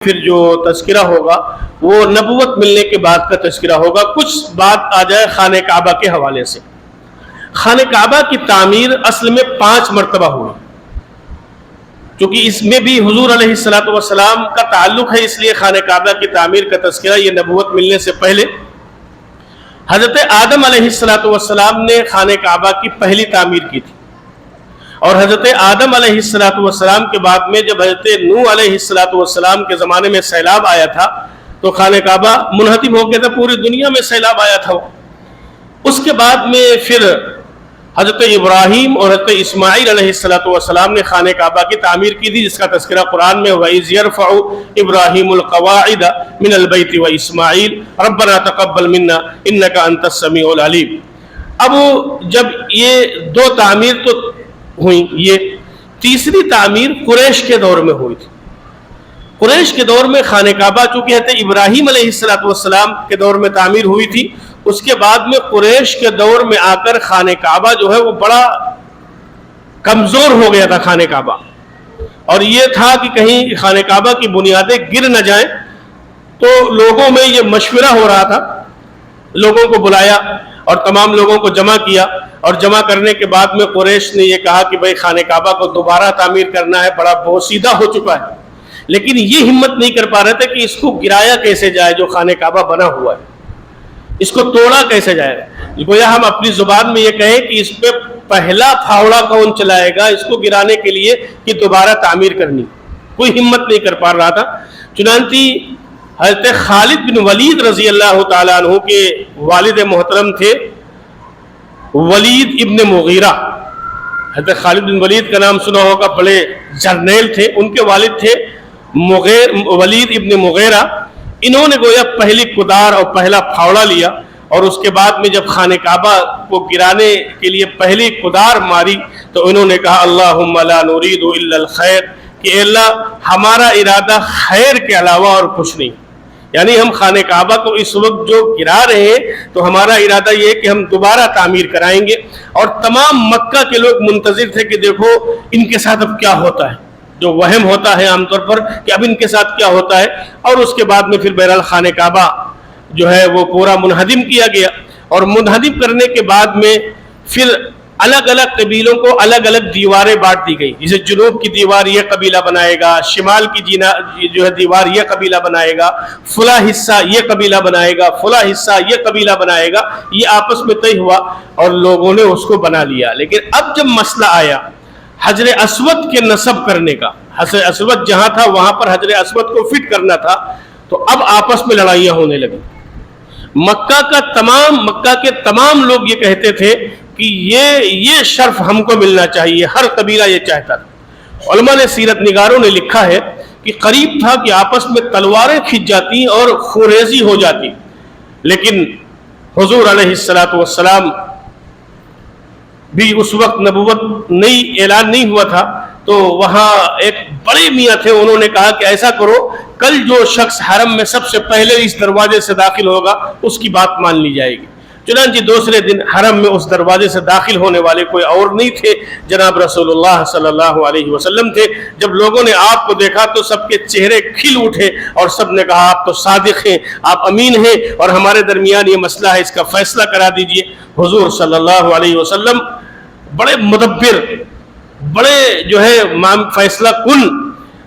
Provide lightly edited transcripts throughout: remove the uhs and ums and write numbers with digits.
پھر جو تذکرہ ہوگا وہ نبوت ملنے کے بعد کا تذکرہ ہوگا۔ کچھ بات آ جائے خانہ کعبہ کے حوالے سے۔ خانہ کعبہ کی تعمیر اصل میں 5 مرتبہ ہوئی، کیونکہ اس میں بھی حضور علیہ السلام کا تعلق ہے، اس لیے خانہ کعبہ کی تعمیر کا تذکرہ یہ نبوت ملنے سے پہلے حضرت آدم علیہ السلام نے خانہ کعبہ کی پہلی تعمیر کی تھی، اور حضرت آدم علیہ السلام کے بعد میں جب حضرت نوح علیہ السلام کے زمانے میں سیلاب آیا تھا تو خانہ کعبہ منہدم ہو گیا تھا، پوری دنیا میں سیلاب آیا تھا۔ اس کے بعد میں پھر حضرت ابراہیم اور حضرت اسماعیل علیہ السلام نے خانہ کعبہ کی تعمیر کی تھی، جس کا تذکرہ قرآن میں وَإِذْ يَرْفَعُ إِبْرَاهِيمُ الْقَوَاعِدَ مِنَ الْبَيْتِ وَإِسْمَاعِيلُ رَبَّنَا تَقَبَّلْ مِنَّا إِنَّكَ أَنْتَ السَّمِيعُ الْعَلِيمُ۔ اب جب یہ 2 تعمیر تو ہوئی، یہ تیسری تعمیر قریش کے دور میں ہوئی تھی۔ قریش کے دور میں خانہ کعبہ چونکہ حضرت ابراہیم علیہ السلام کے دور میں تعمیر ہوئی تھی، اس کے بعد میں قریش کے دور میں آ کر خانہ کعبہ جو ہے وہ بڑا کمزور ہو گیا تھا خانہ کعبہ، اور یہ تھا کہ کہیں خانہ کعبہ کی بنیادیں گر نہ جائیں، تو لوگوں میں یہ مشورہ ہو رہا تھا۔ لوگوں کو بلایا اور تمام لوگوں کو جمع کیا، اور جمع کرنے کے بعد میں قریش نے یہ کہا کہ بھئی خانہ کعبہ کو دوبارہ تعمیر کرنا ہے، بڑا بوسیدہ ہو چکا ہے، لیکن یہ ہمت نہیں کر پا رہے تھے کہ اس کو گرایا کیسے جائے، جو خانہ کعبہ بنا ہوا ہے اس کو توڑا کیسے جائے۔ گویا ہم اپنی زبان میں یہ کہیں کہ اس پہ پہلا پھاوڑا کون چلائے گا اس کو گرانے کے لیے کہ دوبارہ تعمیر کرنی، کوئی ہمت نہیں کر پا رہا تھا۔ چنانچہ حضرت خالد بن ولید رضی اللہ تعالیٰ عنہ کے والد محترم تھے ولید ابن مغیرہ۔ حضرت خالد بن ولید کا نام سنا ہوگا، بڑے جرنیل تھے، ان کے والد تھے ولید ابن مغیرہ۔ انہوں نے گویا پہلی کدار اور پہلا پھاوڑا لیا، اور اس کے بعد میں جب خانہ کعبہ کو گرانے کے لیے پہلی کدار ماری تو انہوں نے کہا اللہم لا نرید الا الخیر، کہ اے اللہ ہمارا ارادہ خیر کے علاوہ اور کچھ نہیں، یعنی ہم خانہ کعبہ کو اس وقت جو گرا رہے ہیں تو ہمارا ارادہ یہ ہے کہ ہم دوبارہ تعمیر کرائیں گے۔ اور تمام مکہ کے لوگ منتظر تھے کہ دیکھو ان کے ساتھ اب کیا ہوتا ہے، جو وہم ہوتا ہے عام طور پر کہ اب ان کے ساتھ کیا ہوتا ہے۔ اور اس کے بعد میں پھر بہرحال خانہ کعبہ جو ہے وہ پورا منہدم کیا گیا، اور منہدم کرنے کے بعد میں پھر الگ الگ قبیلوں کو الگ الگ دیواریں بانٹ دی گئی، جیسے جنوب کی دیوار یہ قبیلہ بنائے گا، شمال کی جو ہے دیوار یہ قبیلہ بنائے گا، فلاں حصہ یہ قبیلہ بنائے گا، فلاں حصہ یہ قبیلہ بنائے گا۔ یہ آپس میں طے ہوا اور لوگوں نے اس کو بنا لیا۔ لیکن اب جب مسئلہ آیا حجر اسود کے نصب کرنے کا، حجر اسود جہاں تھا وہاں پر حجر اسود کو فٹ کرنا تھا، تو اب آپس میں لڑائیاں ہونے لگی۔ مکہ کے تمام لوگ یہ کہتے تھے کہ یہ شرف ہم کو ملنا چاہیے، ہر قبیلہ یہ چاہتا تھا۔ علماء نے، سیرت نگاروں نے لکھا ہے کہ قریب تھا کہ آپس میں تلواریں کھنچ جاتی اور خوریزی ہو جاتی، لیکن حضور علیہ السلام بھی اس وقت نبوت اعلان نہیں ہوا تھا، تو وہاں ایک بڑے میاں تھے، انہوں نے کہا کہ ایسا کرو، کل جو شخص حرم میں سب سے پہلے اس دروازے سے داخل ہوگا اس کی بات مان لی جائے گی۔ چنانچہ دوسرے دن حرم میں اس دروازے سے داخل ہونے والے کوئی اور نہیں تھے، جناب رسول اللہ صلی اللہ علیہ وسلم تھے۔ جب لوگوں نے آپ کو دیکھا تو سب کے چہرے کھل اٹھے اور سب نے کہا آپ تو صادق ہیں، آپ امین ہیں، اور ہمارے درمیان یہ مسئلہ ہے، اس کا فیصلہ کرا دیجئے۔ حضور صلی اللہ علیہ وسلم بڑے مدبر، بڑے جو ہے فیصلہ کن،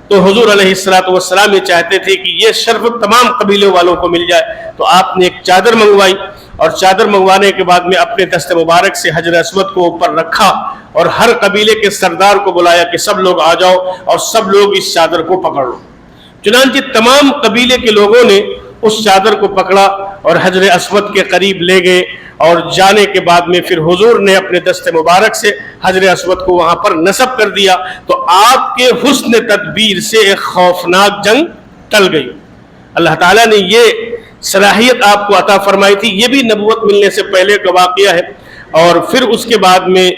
تو حضور علیہ السلام یہ چاہتے تھے کہ یہ شرف تمام قبیلے والوں کو مل جائے، تو آپ نے ایک چادر منگوائی، اور چادر منگوانے کے بعد میں اپنے دست مبارک سے حجر اسود کو اوپر رکھا، اور ہر قبیلے کے سردار کو بلایا کہ سب لوگ آ جاؤ اور سب لوگ اس چادر کو پکڑ لو۔ چنانچہ تمام قبیلے کے لوگوں نے اس چادر کو پکڑا اور حجر اسود کے قریب لے گئے، اور جانے کے بعد میں پھر حضور نے اپنے دست مبارک سے حجر اسود کو وہاں پر نصب کر دیا، تو آپ کے حسن تدبیر سے ایک خوفناک جنگ ٹل گئی۔ اللہ تعالیٰ نے یہ صلاحیت آپ کو عطا فرمائی تھی، یہ بھی نبوت ملنے سے پہلے کا واقعہ ہے۔ اور پھر اس کے بعد میں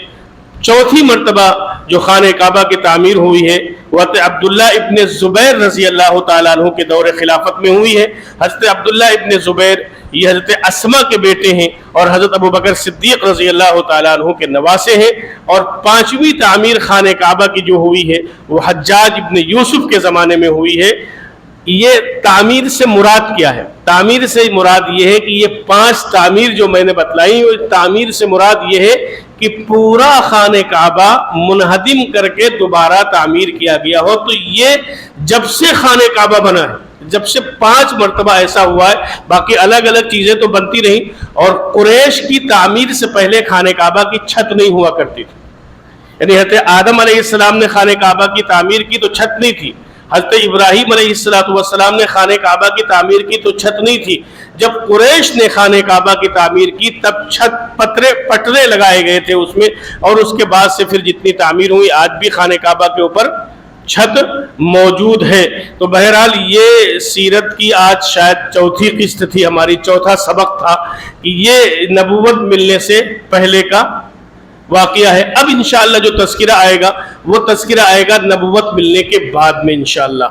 چوتھی مرتبہ جو خانہ کعبہ کی تعمیر ہوئی ہے وہ حضرت عبداللہ ابن زبیر رضی اللہ تعالیٰ عنہ کے دور خلافت میں ہوئی ہے۔ حضرت عبداللہ ابن زبیر یہ حضرت اسما کے بیٹے ہیں اور حضرت ابو بکر صدیق رضی اللہ تعالیٰ عنہ کے نواسے ہیں۔ اور 5ویں تعمیر خانہ کعبہ کی جو ہوئی ہے وہ حجاج ابن یوسف کے زمانے میں ہوئی ہے۔ یہ تعمیر سے مراد کیا ہے؟ تعمیر سے مراد یہ ہے کہ یہ 5 تعمیر جو میں نے بتلائی، تعمیر سے مراد یہ ہے کہ پورا خانہ کعبہ منہدم کر کے دوبارہ تعمیر کیا گیا ہو۔ تو یہ جب سے خانہ کعبہ بنا ہے، جب سے 5 مرتبہ ایسا ہوا ہے، باقی الگ الگ چیزیں تو بنتی رہیں، اور قریش کی تعمیر سے پہلے خانہ کعبہ کی چھت نہیں ہوا کرتی تھی۔ یعنی حضرت آدم علیہ السلام نے خانہ کعبہ کی تعمیر کی تو چھت نہیں تھی، حضرت ابراہیم علیہ السلام نے خانہ کعبہ کی تعمیر کی تو چھت نہیں تھی، جب قریش نے خانہ کعبہ کی تعمیر کی تب چھت پٹرے لگائے گئے تھے اس میں، اور اس کے بعد سے پھر جتنی تعمیر ہوئی، آج بھی خانہ کعبہ کے اوپر چھت موجود ہے۔ تو بہرحال یہ سیرت کی آج شاید 4تھی قسط تھی ہماری، 4تھا سبق تھا کہ یہ نبوت ملنے سے پہلے کا واقعہ ہے۔ اب انشاءاللہ جو تذکرہ آئے گا وہ تذکرہ آئے گا نبوت ملنے کے بعد میں انشاءاللہ۔